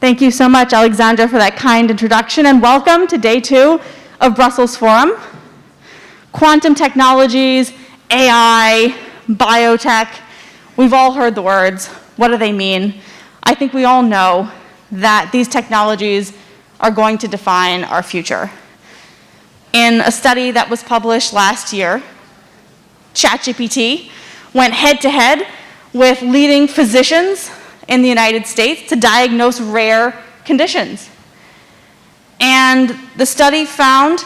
Thank you so much, Alexandra, for that kind introduction, and welcome to day 2 of Brussels Forum. Quantum technologies, AI, biotech, we've all heard the words. What do they mean? I think we all know that these technologies are going to define our future. In a study that was published last year, ChatGPT went head-to-head with leading physicians in the United States to diagnose rare conditions. And the study found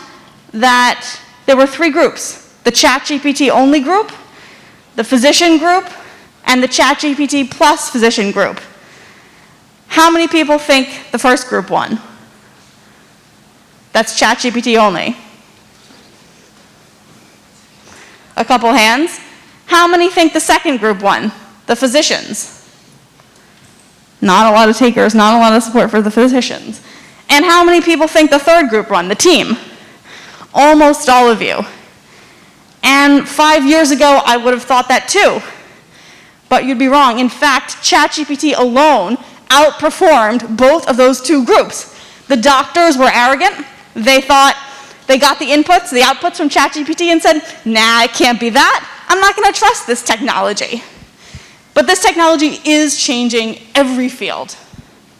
that there were 3 groups: the ChatGPT only group, the physician group, and the ChatGPT plus physician group. How many people think the first group won? That's ChatGPT only. A couple hands. How many think the second group won? The physicians. Not a lot of takers, not a lot of support for the physicians. And how many people think the third group won? The team. Almost all of you. And 5 years ago, I would have thought that too. But you'd be wrong. In fact, ChatGPT alone outperformed both of those 2 groups. The doctors were arrogant. They thought they got the inputs, the outputs from ChatGPT and said, nah, it can't be that. I'm not going to trust this technology. But this technology is changing every field.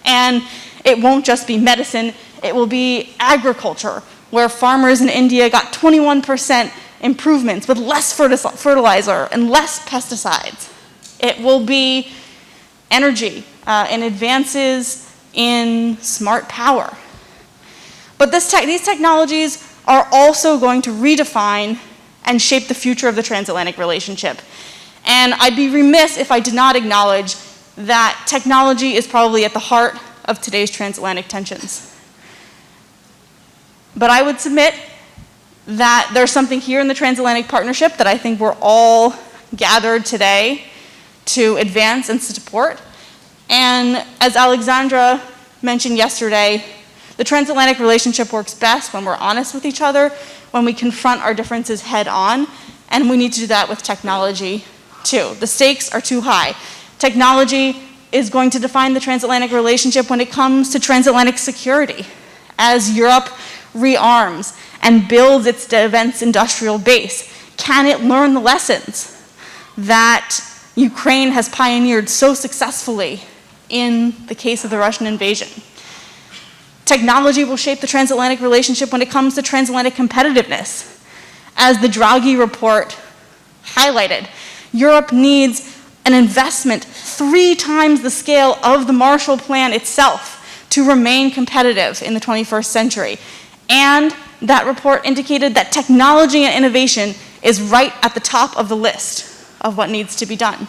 And it won't just be medicine, it will be agriculture, where farmers in India got 21% improvements with less fertilizer and less pesticides. It will be energy and advances in smart power. But these technologies are also going to redefine and shape the future of the transatlantic relationship. And I'd be remiss if I did not acknowledge that technology is probably at the heart of today's transatlantic tensions. But I would submit that there's something here in the transatlantic partnership that I think we're all gathered today to advance and support. And as Alexandra mentioned yesterday, the transatlantic relationship works best when we're honest with each other, when we confront our differences head on, and we need to do that with technology too. The stakes are too high. Technology is going to define the transatlantic relationship when it comes to transatlantic security. As Europe rearms and builds its defense industrial base, can it learn the lessons that Ukraine has pioneered so successfully in the case of the Russian invasion? Technology will shape the transatlantic relationship when it comes to transatlantic competitiveness. As the Draghi report highlighted, Europe needs an investment 3 times the scale of the Marshall Plan itself to remain competitive in the 21st century. And that report indicated that technology and innovation is right at the top of the list of what needs to be done.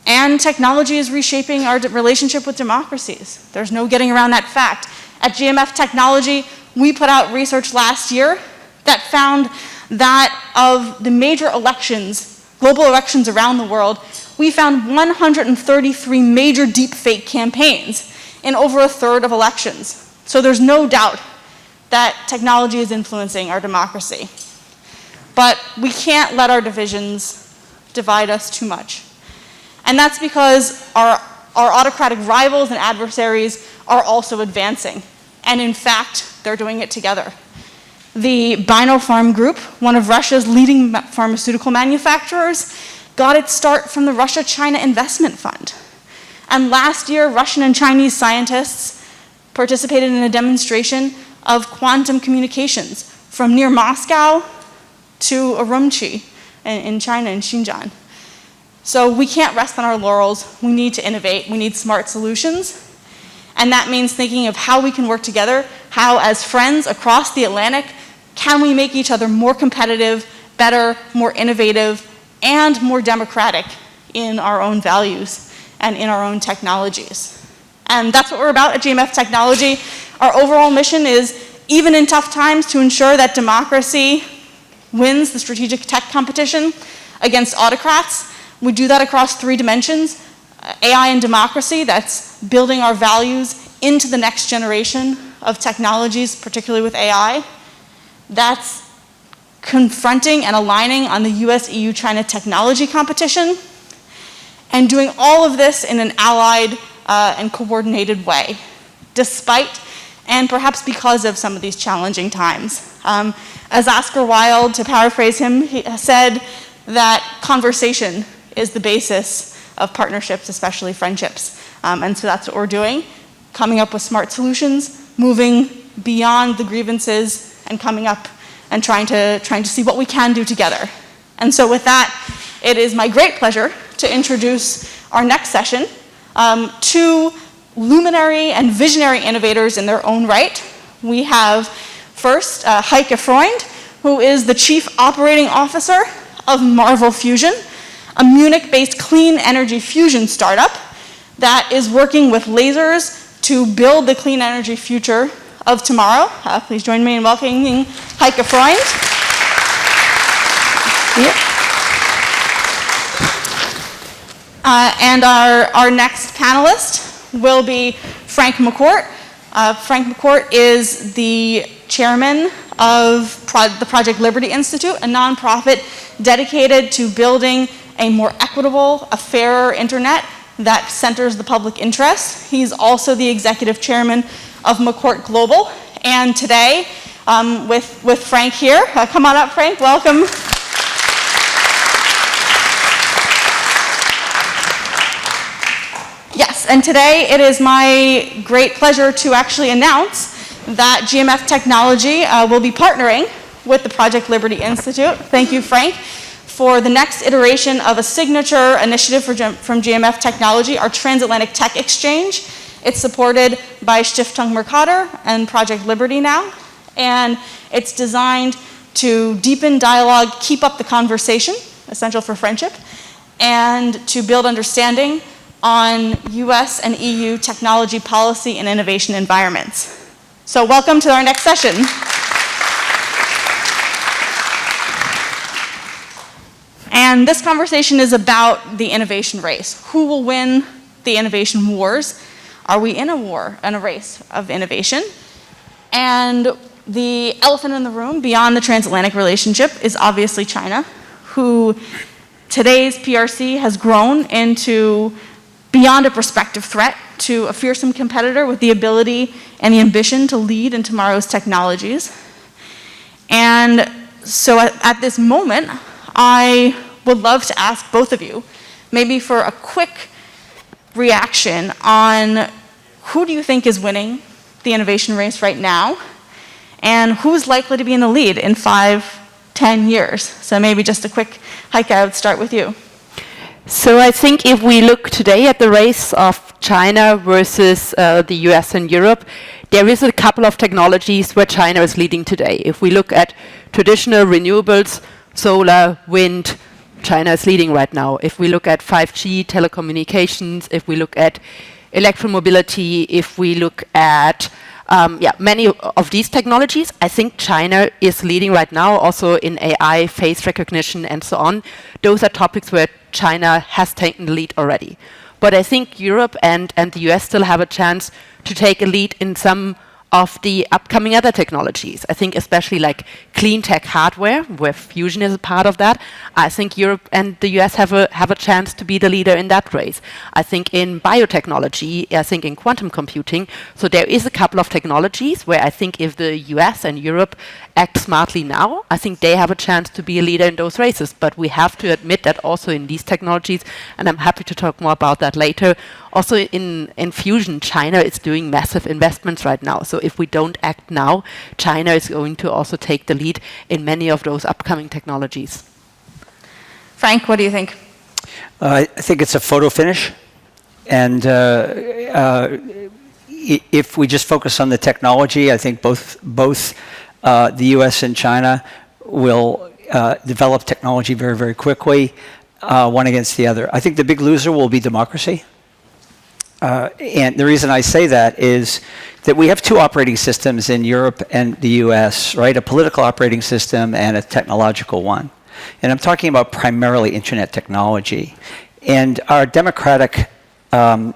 And technology is reshaping our relationship with democracies. There's no getting around that fact. At GMF Technology, we put out research last year that found that of the major elections, global elections around the world, we found 133 major deepfake campaigns in over a third of elections. So there's no doubt that technology is influencing our democracy. But we can't let our divisions divide us too much. And that's because our autocratic rivals and adversaries are also advancing. And in fact, they're doing it together. The Binopharm Group, one of Russia's leading pharmaceutical manufacturers, got its start from the Russia-China Investment Fund. And last year, Russian and Chinese scientists participated in a demonstration of quantum communications from near Moscow to Urumqi in China, in Xinjiang. So we can't rest on our laurels. We need to innovate. We need smart solutions. And that means thinking of how we can work together, how as friends across the Atlantic, can we make each other more competitive, better, more innovative, and more democratic in our own values and in our own technologies. And that's what we're about at GMF Technology. Our overall mission is, even in tough times, to ensure that democracy wins the strategic tech competition against autocrats. We do that across 3 dimensions: AI and democracy, that's building our values into the next generation of technologies, particularly with AI. That's confronting and aligning on the US-EU-China technology competition, and doing all of this in an allied and coordinated way, despite and perhaps because of some of these challenging times. As Oscar Wilde, to paraphrase him, he said that conversation is the basis of partnerships, especially friendships. And so that's what we're doing, coming up with smart solutions, moving beyond the grievances and coming up and trying to see what we can do together. And so with that, it is my great pleasure to introduce our next session, two luminary and visionary innovators in their own right. We have first Heike Freund, who is the Chief Operating Officer of Marvel Fusion, a Munich-based clean energy fusion startup that is working with lasers to build the clean energy future of tomorrow. Please join me in welcoming Heike Freund. Yep. And our next panelist will be Frank McCourt. Frank McCourt is the chairman of the Project Liberty Institute, a nonprofit dedicated to building a more equitable, a fairer internet that centers the public interest. He's also the executive chairman of McCourt Global. And today, with Frank here, come on up, Frank, welcome. Yes, and today it is my great pleasure to actually announce that GMF Technology will be partnering with the Project Liberty Institute. Thank you, Frank, for the next iteration of a signature initiative from GMF Technology, our Transatlantic Tech Exchange. It's supported by Stiftung Mercator and Project Liberty now, and it's designed to deepen dialogue, keep up the conversation, essential for friendship, and to build understanding on US and EU technology policy and innovation environments. So welcome to our next session. And this conversation is about the innovation race. Who will win the innovation wars? Are we in a war and a race of innovation? And the elephant in the room beyond the transatlantic relationship is obviously China, who today's PRC has grown into beyond a prospective threat to a fearsome competitor with the ability and the ambition to lead in tomorrow's technologies. And so at this moment, I would love to ask both of you, maybe for a quick reaction on who do you think is winning the innovation race right now, and who's likely to be in the lead in 5-10 years? So maybe just a quick, Heike, I would start with you. So I think if we look today at the race of China versus the US and Europe, there is a couple of technologies where China is leading today. If we look at traditional renewables, solar, wind, China is leading right now. If we look at 5G, telecommunications, if we look at electromobility, if we look at many of these technologies, I think China is leading right now, also in AI, face recognition, and so on. Those are topics where China has taken the lead already. But I think Europe and the US still have a chance to take a lead in some of the upcoming other technologies. I think especially like clean tech hardware, where fusion is a part of that. I think Europe and the US have a chance to be the leader in that race. I think in biotechnology, I think in quantum computing. So there is a couple of technologies where I think if the US and Europe act smartly now, I think they have a chance to be a leader in those races. But we have to admit that also in these technologies, and I'm happy to talk more about that later, also in fusion, China is doing massive investments right now. So if we don't act now, China is going to also take the lead in many of those upcoming technologies. Frank, what do you think? I think it's a photo finish. And if we just focus on the technology, I think both the US and China will develop technology very, very quickly, one against the other. I think the big loser will be democracy. And the reason I say that is that we have two operating systems in Europe and the US, right? A political operating system and a technological one. And I'm talking about primarily internet technology. And our democratic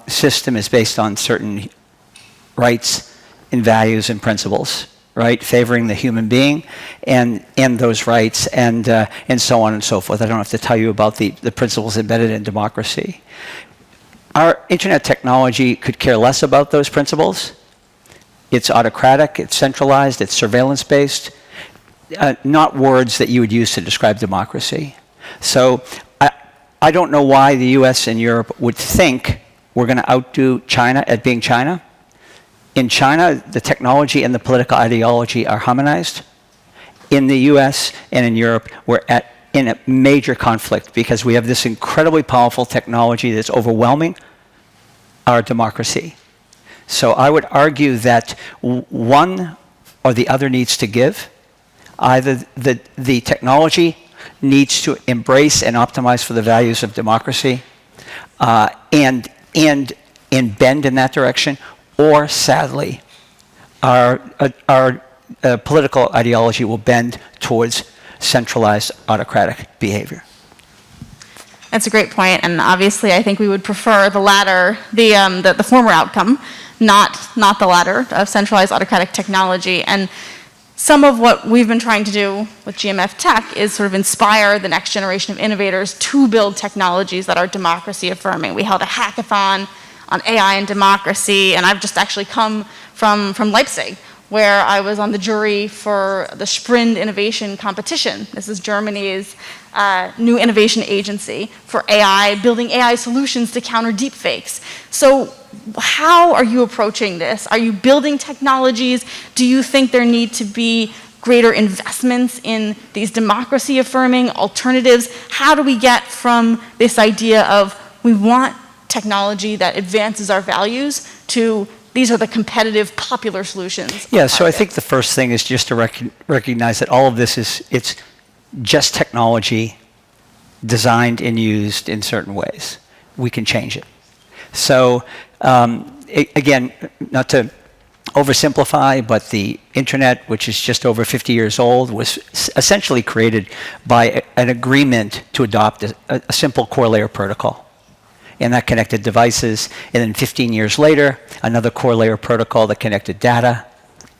system is based on certain rights and values and principles, right? Favoring the human being and those rights and so on and so forth. I don't have to tell you about the principles embedded in democracy. Our internet technology could care less about those principles. It's autocratic, it's centralized, it's surveillance-based, not words that you would use to describe democracy. So I don't know why the US and Europe would think we're going to outdo China at being China. In China, the technology and the political ideology are harmonized. In the US and in Europe, we're in a major conflict because we have this incredibly powerful technology that's overwhelming our democracy. So I would argue that one or the other needs to give. Either the technology needs to embrace and optimize for the values of democracy and bend in that direction, or sadly, our political ideology will bend towards centralized autocratic behavior. That's a great point, and obviously I think we would prefer the latter, the former outcome, not the latter of centralized autocratic technology. And some of what we've been trying to do with GMF Tech is sort of inspire the next generation of innovators to build technologies that are democracy affirming. We held a hackathon on AI and democracy, and I've just actually come from Leipzig, where I was on the jury for the Freund innovation competition. This is Germany's new innovation agency for AI, building AI solutions to counter deepfakes. So how are you approaching this? Are you building technologies? Do you think there need to be greater investments in these democracy-affirming alternatives? How do we get from this idea of we want technology that advances our values to these are the competitive, popular solutions? Yeah, so I think the first thing is just to recognize that all of this it's just technology designed and used in certain ways. We can change it. So again, not to oversimplify, but the internet, which is just over 50 years old, was essentially created by an agreement to adopt a simple core layer protocol. And that connected devices, and then 15 years later, another core layer protocol that connected data.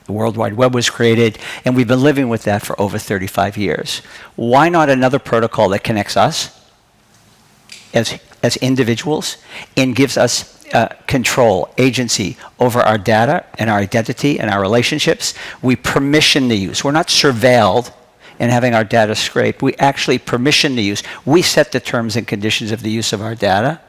The World Wide Web was created, and we've been living with that for over 35 years. Why not another protocol that connects us as individuals and gives us control, agency over our data and our identity and our relationships? We permission the use. We're not surveilled and having our data scraped. We actually permission the use. We set the terms and conditions of the use of our data,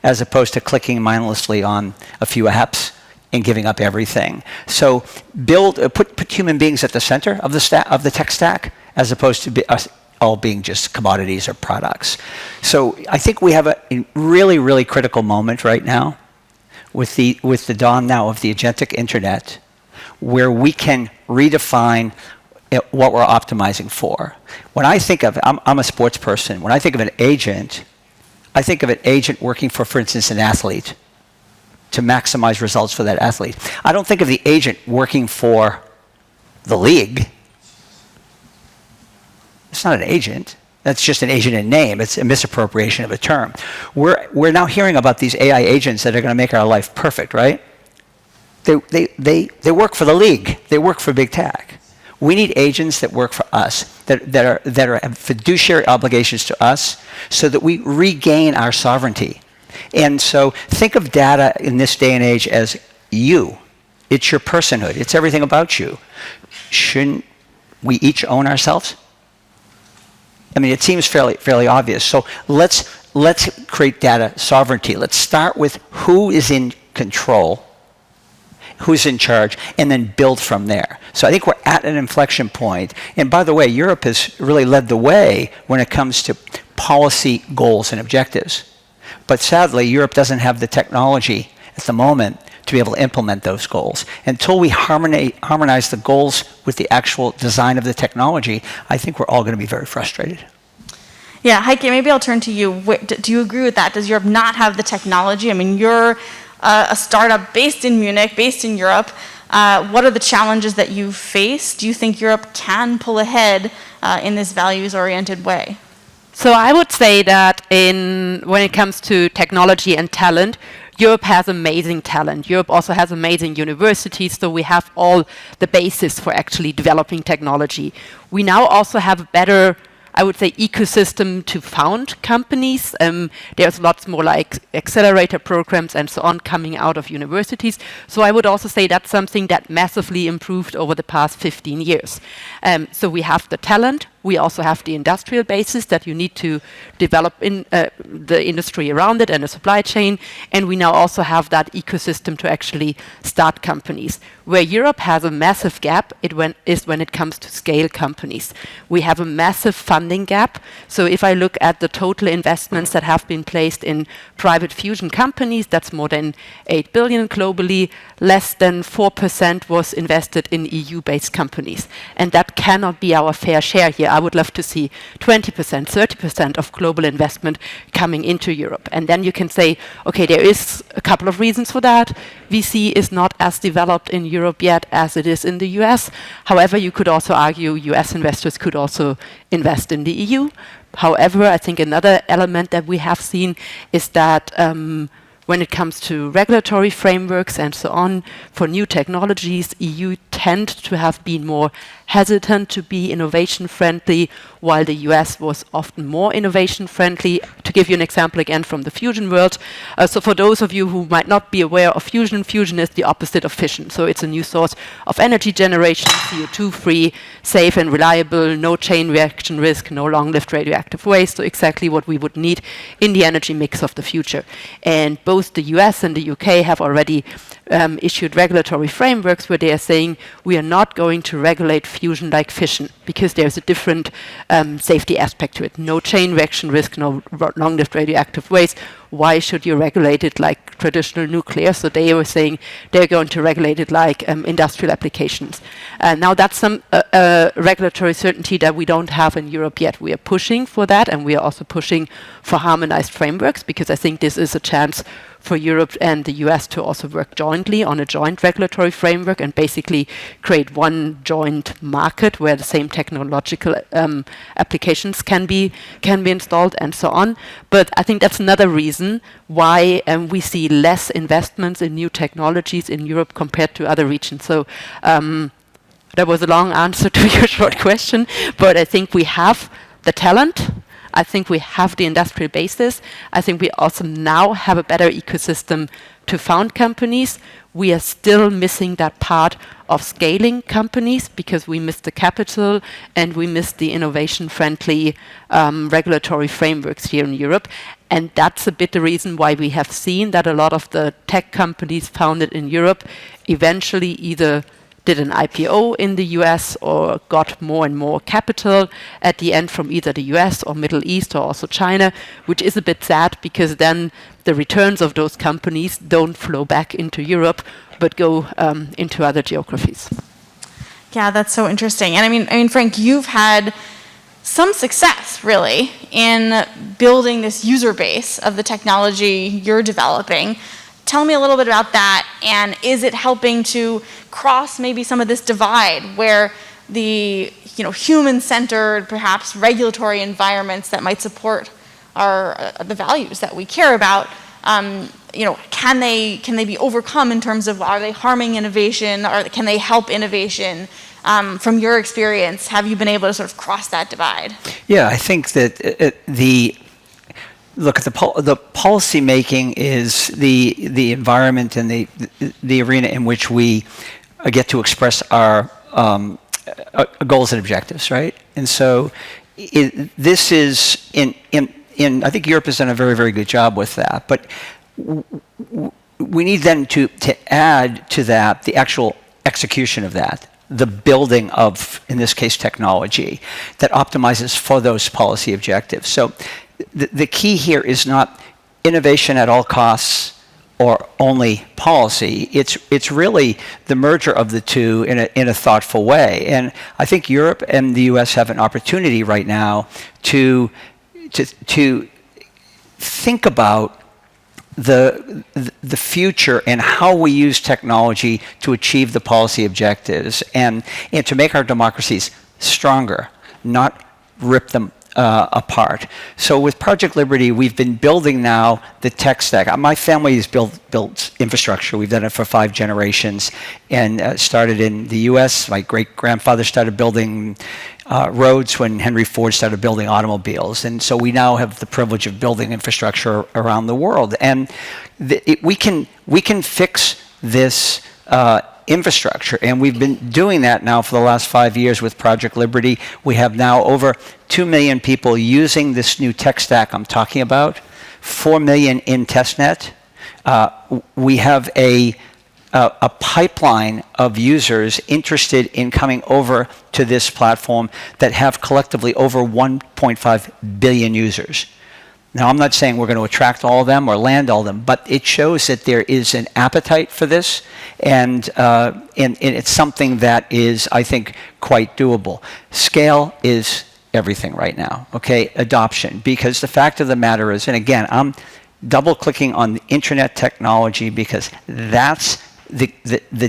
as opposed to clicking mindlessly on a few apps and giving up everything. So put human beings at the center of the tech stack, as opposed to us all being just commodities or products. So I think we have a really, really critical moment right now with the dawn now of the agentic internet, where we can redefine what we're optimizing for. When I think of, I'm a sports person, when I think of an agent, I think of an agent working for instance, an athlete to maximize results for that athlete. I don't think of the agent working for the league. It's not an agent. That's just an agent in name. It's a misappropriation of a term. We're now hearing about these AI agents that are going to make our life perfect, right? They work for the league. They work for big tech. We need agents that work for us, that have fiduciary obligations to us, so that we regain our sovereignty. And so think of data in this day and age as you. It's your personhood. It's everything about you. Shouldn't we each own ourselves? I mean, it seems fairly obvious. So let's create data sovereignty. Let's start with who is in control, who's in charge, and then build from there. So I think we're at an inflection point. And by the way, Europe has really led the way when it comes to policy goals and objectives. But sadly, Europe doesn't have the technology at the moment to be able to implement those goals. Until we harmonize the goals with the actual design of the technology, I think we're all going to be very frustrated. Yeah, Heike, maybe I'll turn to you. Do you agree with that? Does Europe not have the technology? I mean, you're a startup based in Munich, based in Europe. What are the challenges that you face? Do you think Europe can pull ahead in this values-oriented way? So I would say that when it comes to technology and talent, Europe has amazing talent. Europe also has amazing universities, so we have all the basis for actually developing technology. We now also have a better I would say, ecosystem to found companies. There's lots more like accelerator programs and so on coming out of universities. So I would also say that's something that massively improved over the past 15 years. So we have the talent. We also have the industrial basis that you need to develop in the industry around it and the supply chain. And we now also have that ecosystem to actually start companies. Where Europe has a massive gap is when it comes to scale companies. We have a massive funding gap. So if I look at the total investments that have been placed in private fusion companies, that's more than 8 billion globally. Less than 4% was invested in EU-based companies. And that cannot be our fair share here. I would love to see 20%, 30% of global investment coming into Europe. And then you can say, okay, there is a couple of reasons for that. VC is not as developed in Europe yet as it is in the US. However, you could also argue US investors could also invest in the EU. However, I think another element that we have seen is that when it comes to regulatory frameworks and so on, for new technologies, EU tend to have been more hesitant to be innovation friendly, while the US was often more innovation friendly. To give you an example again from the fusion world, so for those of you who might not be aware of fusion, fusion is the opposite of fission. So it's a new source of energy generation, CO2 free, safe and reliable, no chain reaction risk, no long-lived radioactive waste, so exactly what we would need in the energy mix of the future. And both the US and the UK have already issued regulatory frameworks where they are saying we are not going to regulate fusion like fission because there's a different safety aspect to it. No chain reaction risk, no long-lived radioactive waste. Why should you regulate it like traditional nuclear? So they were saying they're going to regulate it like industrial applications. Now that's some regulatory certainty that we don't have in Europe yet. We are pushing for that, and we are also pushing for harmonized frameworks because I think this is a chance for Europe and the US to also work jointly on a joint regulatory framework and basically create one joint market where the same technological applications can be installed and so on. But I think that's another reason why we see less investments in new technologies in Europe compared to other regions. So that was a long answer to your short question, but I think we have the talent. I think we have the industrial basis. I think we also now have a better ecosystem to found companies. We are still missing that part of scaling companies because we miss the capital and we miss the innovation-friendly regulatory frameworks here in Europe. And that's a bit the reason why we have seen that a lot of the tech companies founded in Europe eventually either did an IPO in the US or got more and more capital at the end from either the US or Middle East or also China, which is a bit sad because then the returns of those companies don't flow back into Europe but go into other geographies. Yeah, that's so interesting. And I mean, Frank, you've had some success, really, in building this user base of the technology you're developing. Tell me a little bit about that, and is it helping to cross maybe some of this divide where the human-centered, perhaps regulatory environments that might support the values that we care about, can they be overcome in terms of are they harming innovation, or can they help innovation? From your experience, have you been able to sort of cross that divide? Yeah, I think that the policy making is the environment and the arena in which we get to express our goals and objectives, right? And so this is in I think Europe has done a very, very good job with that. But we need then to add to that the actual execution of that, the building of, in this case, technology that optimizes for those policy objectives. So the key here is not innovation at all costs or only policy. It's really the merger of the two in a thoughtful way. And I think Europe and the US have an opportunity right now to think about the future and how we use technology to achieve the policy objectives and to make our democracies stronger, not rip them apart. So with Project Liberty, we've been building now the tech stack. My family has built infrastructure. We've done it for 5 generations and started in the US. My great-grandfather started building roads when Henry Ford started building automobiles. And so we now have the privilege of building infrastructure around the world. And we can fix this infrastructure. And we've been doing that now for the last 5 years with Project Liberty. We have now over 2 million people using this new tech stack I'm talking about, 4 million in testnet. We have a pipeline of users interested in coming over to this platform that have collectively over 1.5 billion users. Now, I'm not saying we're going to attract all of them or land all of them, but it shows that there is an appetite for this, and it's something that is, I think, quite doable. Scale is everything right now, okay? Adoption, because the fact of the matter is, and again, I'm double-clicking on the internet technology because that's the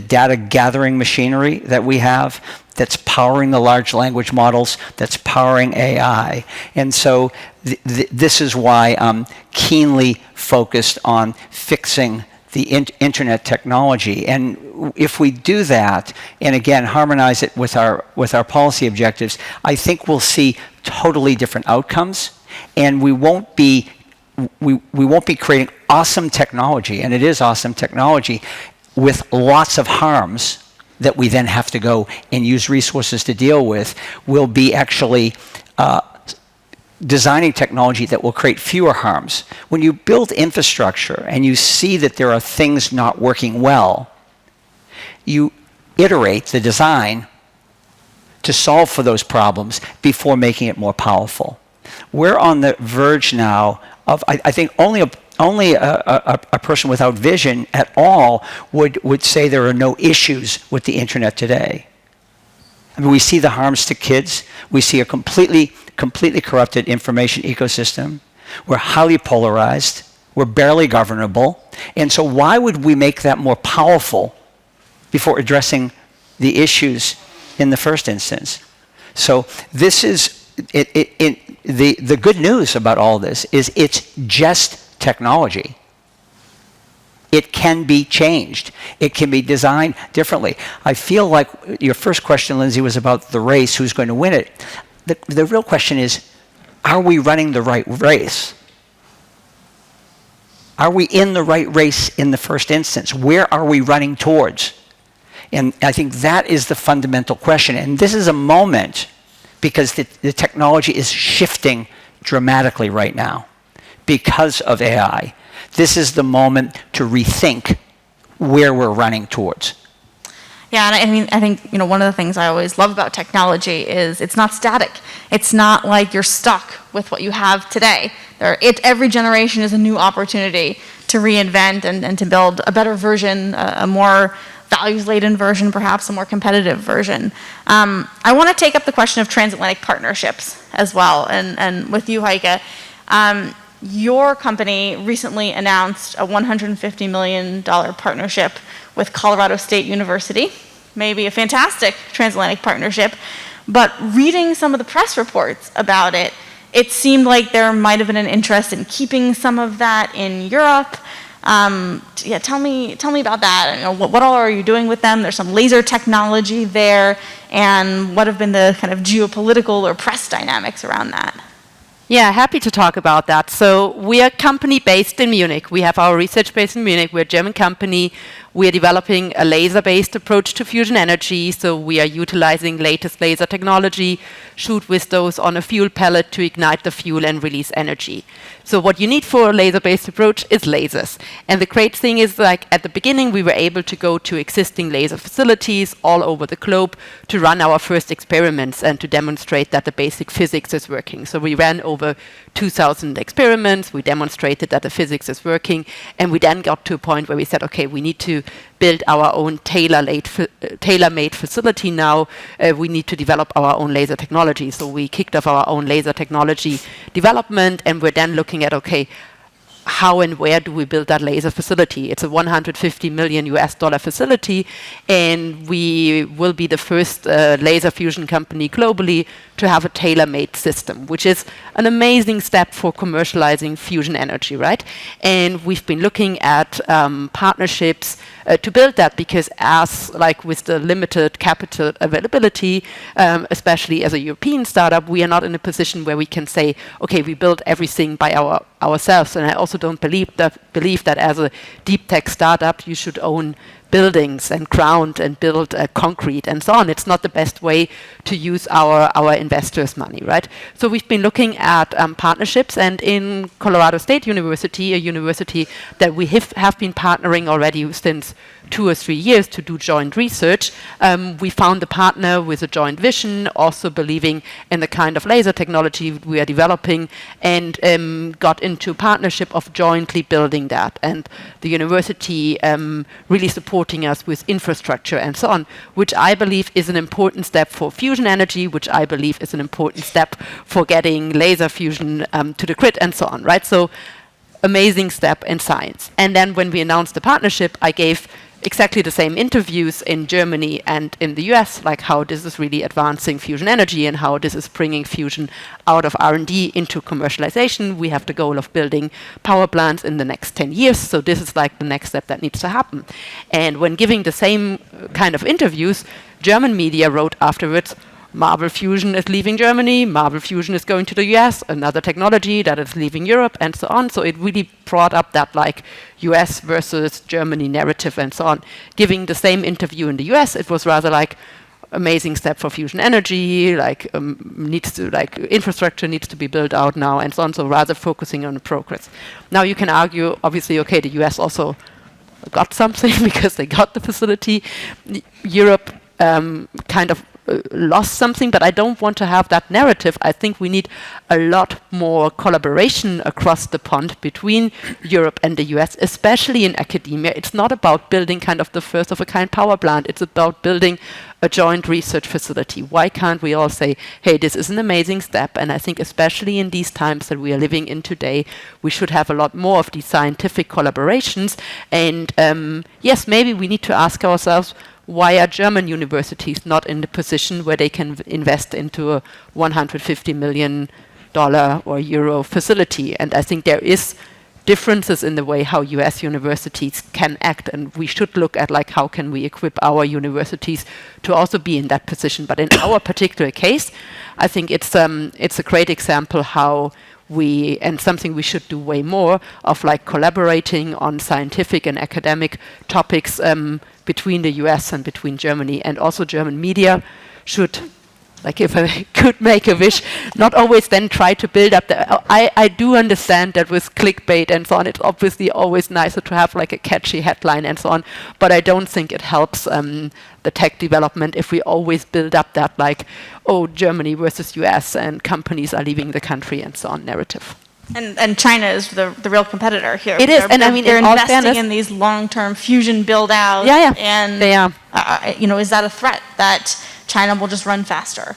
data gathering machinery that we have that's powering the large language models, that's powering AI. And so this is why I'm keenly focused on fixing the internet technology. And if we do that, and again, harmonize it with our policy objectives, I think we'll see totally different outcomes, and we won't be creating awesome technology, and it is awesome technology, with lots of harms that we then have to go and use resources to deal with. We'll be actually designing technology that will create fewer harms. When you build infrastructure and you see that there are things not working well, you iterate the design to solve for those problems before making it more powerful. We're on the verge now of, I think only a person without vision at all would say there are no issues with the internet today. I mean, we see the harms to kids. We see a completely corrupted information ecosystem. We're highly polarized. We're barely governable. And so why would we make that more powerful before addressing the issues in the first instance? So this is, the good news about all this is it's just technology. It can be changed. It can be designed differently. I feel like your first question, Lindsay, was about the race, who's going to win it. The real question is, are we running the right race? Are we in the right race in the first instance? Where are we running towards? And I think that is the fundamental question. And this is a moment, because the technology is shifting dramatically right now because of AI. This is the moment to rethink where we're running towards. Yeah, and I think one of the things I always love about technology is it's not static. It's not like you're stuck with what you have today. Every generation is a new opportunity to reinvent and to build a better version, a more values-laden version, perhaps a more competitive version. I want to take up the question of transatlantic partnerships as well, and with you, Heike. Your company recently announced a $150 million partnership with Colorado State University, maybe a fantastic transatlantic partnership, but reading some of the press reports about it, it seemed like there might have been an interest in keeping some of that in Europe. Tell me about that. What all are you doing with them? There's some laser technology there, and what have been the kind of geopolitical or press dynamics around that? Yeah, happy to talk about that. So we are a company based in Munich. We have our research base in Munich. We're a German company. We are developing a laser-based approach to fusion energy. So we are utilizing latest laser technology, shoot with those on a fuel pellet to ignite the fuel and release energy. So what you need for a laser-based approach is lasers. And the great thing is, like, at the beginning, we were able to go to existing laser facilities all over the globe to run our first experiments and to demonstrate that the basic physics is working. So we ran over 2,000 experiments. We demonstrated that the physics is working. And we then got to a point where we said, okay, we need to build our own tailor-made facility now. We need to develop our own laser technology. So we kicked off our own laser technology development, and we're then looking at, okay, how and where do we build that laser facility? It's a $150 million facility, and we will be the first laser fusion company globally to have a tailor-made system, which is an amazing step for commercializing fusion energy, right? And we've been looking at partnerships to build that, because as like with the limited capital availability, especially as a European startup, we are not in a position where we can say, okay, we build everything by ourselves. And I also don't believe that as a deep tech startup you should own buildings and ground and build concrete and so on. It's not the best way to use our investors' money, right? So we've been looking at partnerships, and in Colorado State University, a university that we have been partnering already since 2 or 3 years to do joint research, we found a partner with a joint vision, also believing in the kind of laser technology we are developing, and got into partnership of jointly building that. And the university really supporting us with infrastructure and so on, which I believe is an important step for fusion energy, which I believe is an important step for getting laser fusion to the grid and so on, right? So amazing step in science. And then when we announced the partnership, I gave exactly the same interviews in Germany and in the US, like how this is really advancing fusion energy and how this is bringing fusion out of R&D into commercialization. We have the goal of building power plants in the next 10 years, so this is like the next step that needs to happen. And when giving the same kind of interviews, German media wrote afterwards, Marble fusion is leaving Germany, Marble fusion is going to the US, another technology that is leaving Europe, and so on. So it really brought up that like US versus Germany narrative and so on. Giving the same interview in the US, it was rather like amazing step for fusion energy, like infrastructure needs to be built out now and so on. So rather focusing on the progress. Now you can argue, obviously, okay, the US also got something because they got the facility. Europe kind of lost something, but I don't want to have that narrative. I think we need a lot more collaboration across the pond between Europe and the US, especially in academia. It's not about building kind of the first of a kind power plant. It's about building a joint research facility. Why can't we all say, hey, this is an amazing step? And I think especially in these times that we are living in today, we should have a lot more of these scientific collaborations. And yes, maybe we need to ask ourselves, why are German universities not in the position where they can invest into a $150 million or euro facility? And I think there is differences in the way how US universities can act, and we should look at like how can we equip our universities to also be in that position. But in our particular case, I think it's a great example how we, and something we should do way more of, like collaborating on scientific and academic topics between the US and between Germany. And also German media should, like if I could make a wish, not always then try to build up the... I do understand that with clickbait and so on, it's obviously always nicer to have like a catchy headline and so on, but I don't think it helps the tech development if we always build up that like, oh, Germany versus US and companies are leaving the country and so on narrative. And China is the real competitor here. It is, and I mean, they're in all investing fairness, in these long-term fusion build-outs. Yeah, and they are. Is that a threat that China will just run faster?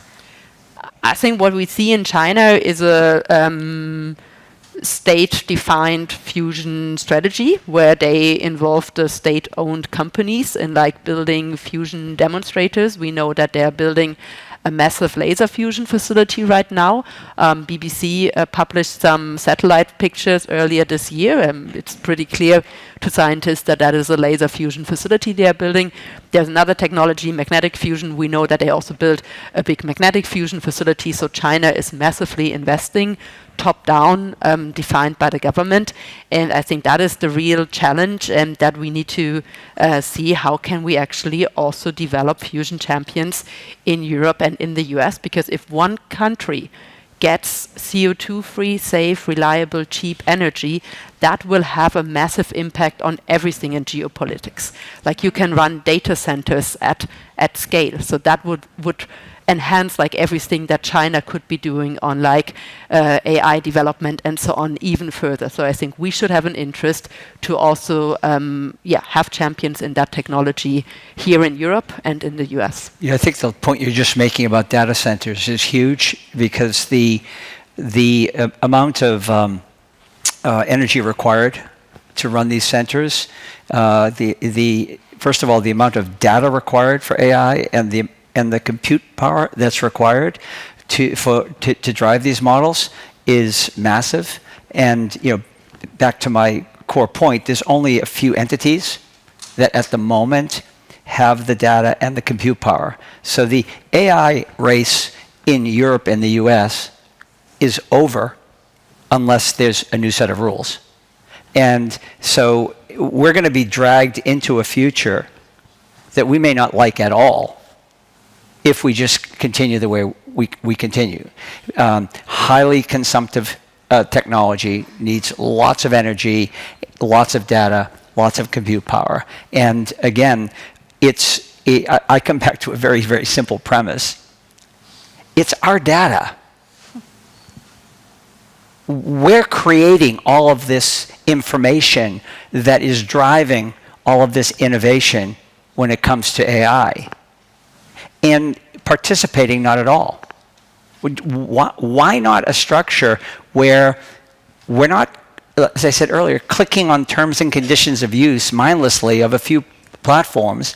I think what we see in China is a state-defined fusion strategy where they involve the state-owned companies in like building fusion demonstrators. We know that they are building a massive laser fusion facility right now. BBC published some satellite pictures earlier this year. It's pretty clear to scientists that that is a laser fusion facility they are building. There's another technology, magnetic fusion. We know that they also built a big magnetic fusion facility. So China is massively investing top-down, defined by the government. And I think that is the real challenge, and that we need to see how can we actually also develop fusion champions in Europe and in the US. Because if one country gets CO2-free, safe, reliable, cheap energy, that will have a massive impact on everything in geopolitics. Like you can run data centers at scale. So that would enhance like everything that China could be doing on like AI development and so on even further. So I think we should have an interest to also have champions in that technology here in Europe and in the US. Yeah, I think the point you're just making about data centers is huge, because the amount of energy required to run these centers. First of all, the amount of data required for AI and the compute power that's required to drive these models is massive. And back to my core point, there's only a few entities that at the moment have the data and the compute power. So the AI race in Europe and the US is over unless there's a new set of rules. And so we're going to be dragged into a future that we may not like at all if we just continue the way we continue. Highly consumptive technology needs lots of energy, lots of data, lots of compute power. And again, I come back to a very, very simple premise. It's our data. We're creating all of this information that is driving all of this innovation when it comes to AI. And participating, not at all. Why not a structure where we're not, as I said earlier, clicking on terms and conditions of use mindlessly of a few platforms,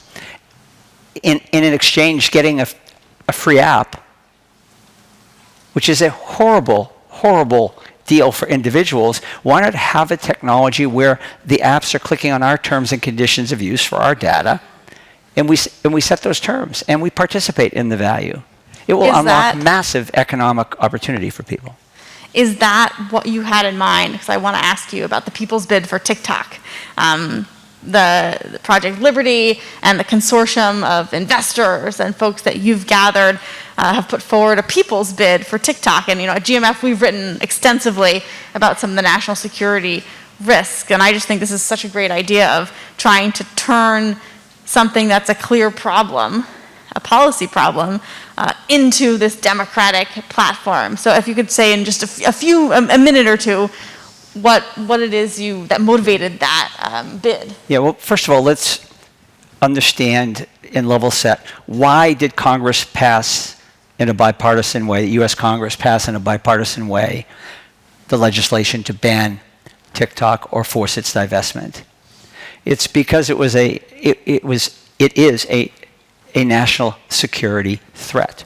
in an exchange getting a free app, which is a horrible, horrible deal for individuals. Why not have a technology where the apps are clicking on our terms and conditions of use for our data, and we set those terms, and we participate in the value? It will unlock massive economic opportunity for people. Is that what you had in mind? Because I want to ask you about the people's bid for TikTok. The Project Liberty and the consortium of investors and folks that you've gathered have put forward a people's bid for TikTok. And at GMF, we've written extensively about some of the national security risks. And I just think this is such a great idea of trying to turn something that's a clear problem, a policy problem, into this democratic platform. So if you could say in just a minute or two, what it is that motivated that bid. Yeah, well, first of all, let's understand and level set. Why did Congress pass in a bipartisan way, the U.S. Congress pass in a bipartisan way, the legislation to ban TikTok or force its divestment? It's because it is a national security threat,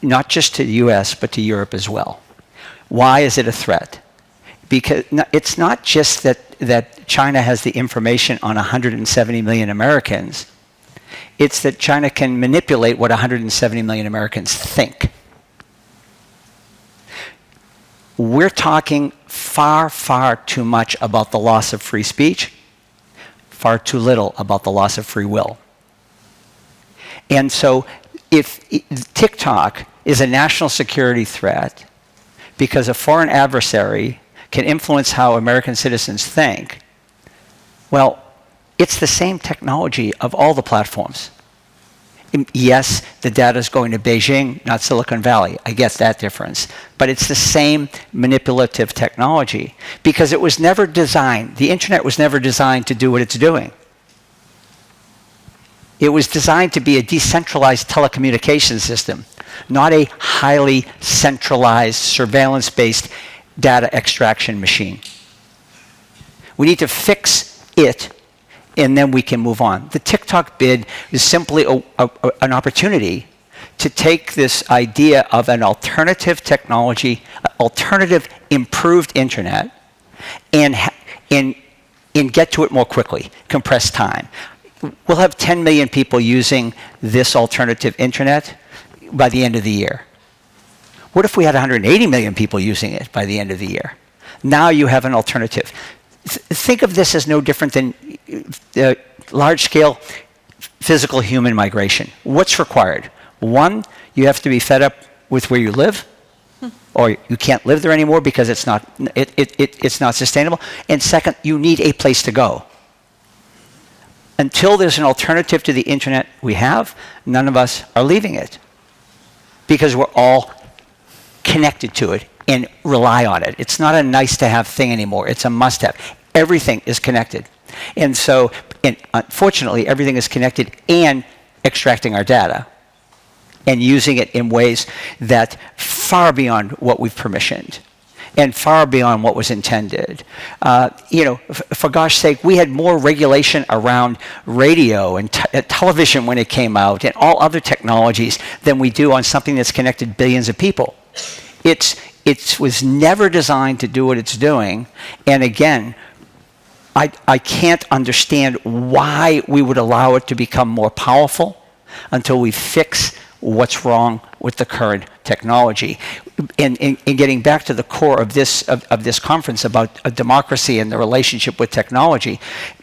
not just to the U.S., but to Europe as well. Why is it a threat? Because it's not just that China has the information on 170 million Americans. It's that China can manipulate what 170 million Americans think. We're talking far, far too much about the loss of free speech, far too little about the loss of free will. And so if TikTok is a national security threat because a foreign adversary can influence how American citizens think, well, it's the same technology of all the platforms. Yes, the data is going to Beijing, not Silicon Valley. I get that difference. But it's the same manipulative technology because it was never designed, the internet was never designed to do what it's doing. It was designed to be a decentralized telecommunication system, not a highly centralized, surveillance-based data extraction machine. We need to fix it, and then we can move on. The TikTok bid is simply an opportunity to take this idea of an alternative technology, alternative improved internet, and get to it more quickly, compress time. We'll have 10 million people using this alternative internet by the end of the year. What if we had 180 million people using it by the end of the year? Now you have an alternative. Think of this as no different than large-scale physical human migration. What's required? One, you have to be fed up with where you live, or you can't live there anymore because it's not sustainable. And second, you need a place to go. Until there's an alternative to the internet we have, none of us are leaving it because we're all connected to it and rely on it. It's not a nice-to-have thing anymore. It's a must-have. Everything is connected. And so, unfortunately, everything is connected and extracting our data and using it in ways that far beyond what we've permissioned. and far beyond what was intended. For gosh sake, we had more regulation around radio and television when it came out and all other technologies than we do on something that's connected billions of people. It was never designed to do what it's doing. And again, I can't understand why we would allow it to become more powerful until we fix what's wrong with the current technology. And getting back to the core of this conference about a democracy and the relationship with technology,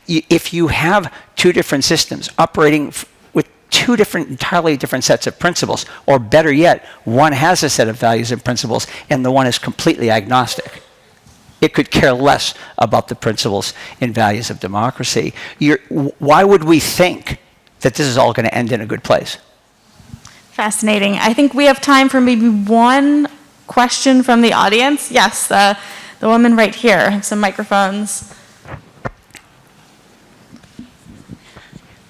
if you have two different systems operating with two entirely different sets of principles, or better yet, one has a set of values and principles and the one is completely agnostic, it could care less about the principles and values of democracy. Why would we think that this is all going to end in a good place? Fascinating. I think we have time for maybe one question from the audience. Yes, the woman right here. I have some microphones.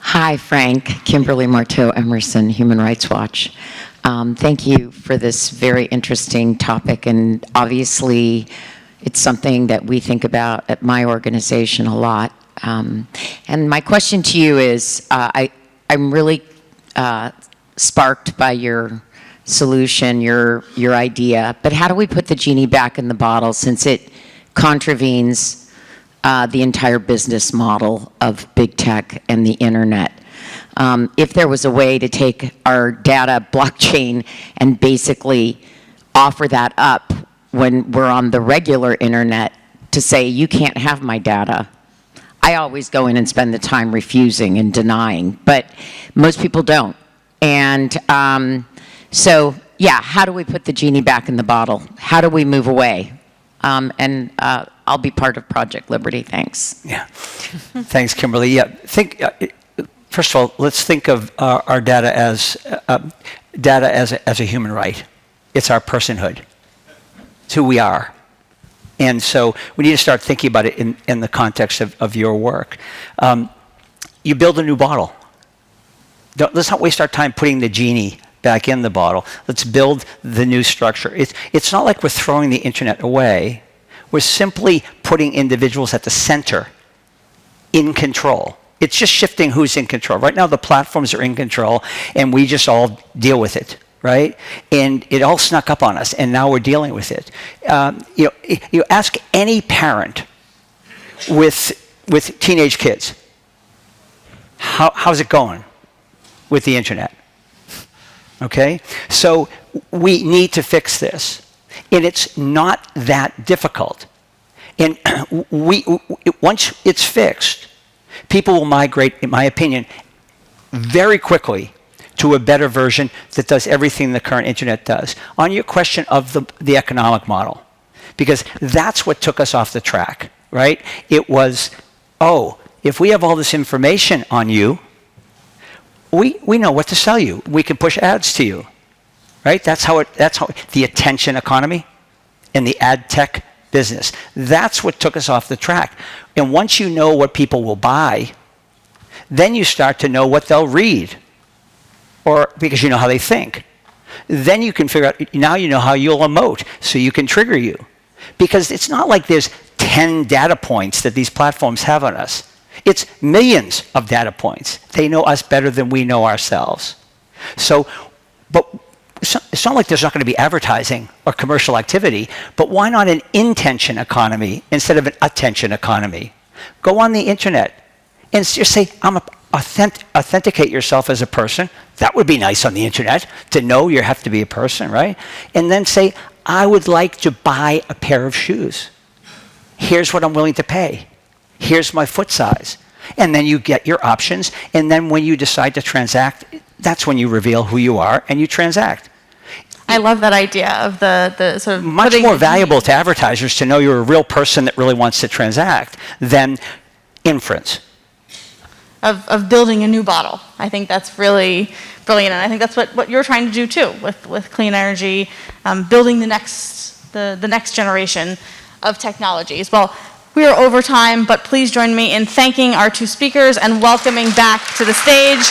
Hi, Frank. Kimberly Marteau Emerson, Human Rights Watch. Thank you for this very interesting topic, and obviously it's something that we think about at my organization a lot. And my question to you is, I'm really sparked by your solution, your idea, but how do we put the genie back in the bottle since it contravenes the entire business model of big tech and the internet? If there was a way to take our data blockchain and basically offer that up when we're on the regular internet to say, you can't have my data. I always go in and spend the time refusing and denying, but most people don't. And so, yeah, how do we put the genie back in the bottle? How do we move away? And I'll be part of Project Liberty. Thanks. Yeah. Thanks, Kimberly. Yeah. First of all, let's think of our data as a human right. It's our personhood. It's who we are. And so we need to start thinking about it in the context of your work. You build a new bottle. Let's not waste our time putting the genie back in the bottle. Let's build the new structure. It's not like we're throwing the internet away. We're simply putting individuals at the center, in control. It's just shifting who's in control. Right now the platforms are in control and we just all deal with it. Right? And it all snuck up on us, and now we're dealing with it. You ask any parent with teenage kids, how's it going with the internet? Okay? So we need to fix this. And it's not that difficult. And once it's fixed, people will migrate, in my opinion, very quickly to a better version that does everything the current internet does. On your question of the economic model, because that's what took us off the track, right? It was, if we have all this information on you, we know what to sell you. We can push ads to you, right? That's how the attention economy and the ad tech business. That's what took us off the track. And once you know what people will buy, then you start to know what they'll read. Or because you know how they think. Then you can figure out, now you know how you'll emote, so you can trigger you. Because it's not like there's 10 data points that these platforms have on us. It's millions of data points. They know us better than we know ourselves. So, but it's not like there's not going to be advertising or commercial activity, but why not an intention economy instead of an attention economy? Go on the internet and just say, authenticate yourself as a person. That would be nice on the internet, to know you have to be a person, right? And then say, I would like to buy a pair of shoes. Here's what I'm willing to pay. Here's my foot size. And then you get your options, and then when you decide to transact, that's when you reveal who you are and you transact. I love that idea of the sort of much more valuable to advertisers to know you're a real person that really wants to transact than inference. Of building a new bottle. I think that's really brilliant, and I think that's what you're trying to do too with clean energy, building the next generation of technologies. Well, we are over time, but please join me in thanking our two speakers and welcoming back to the stage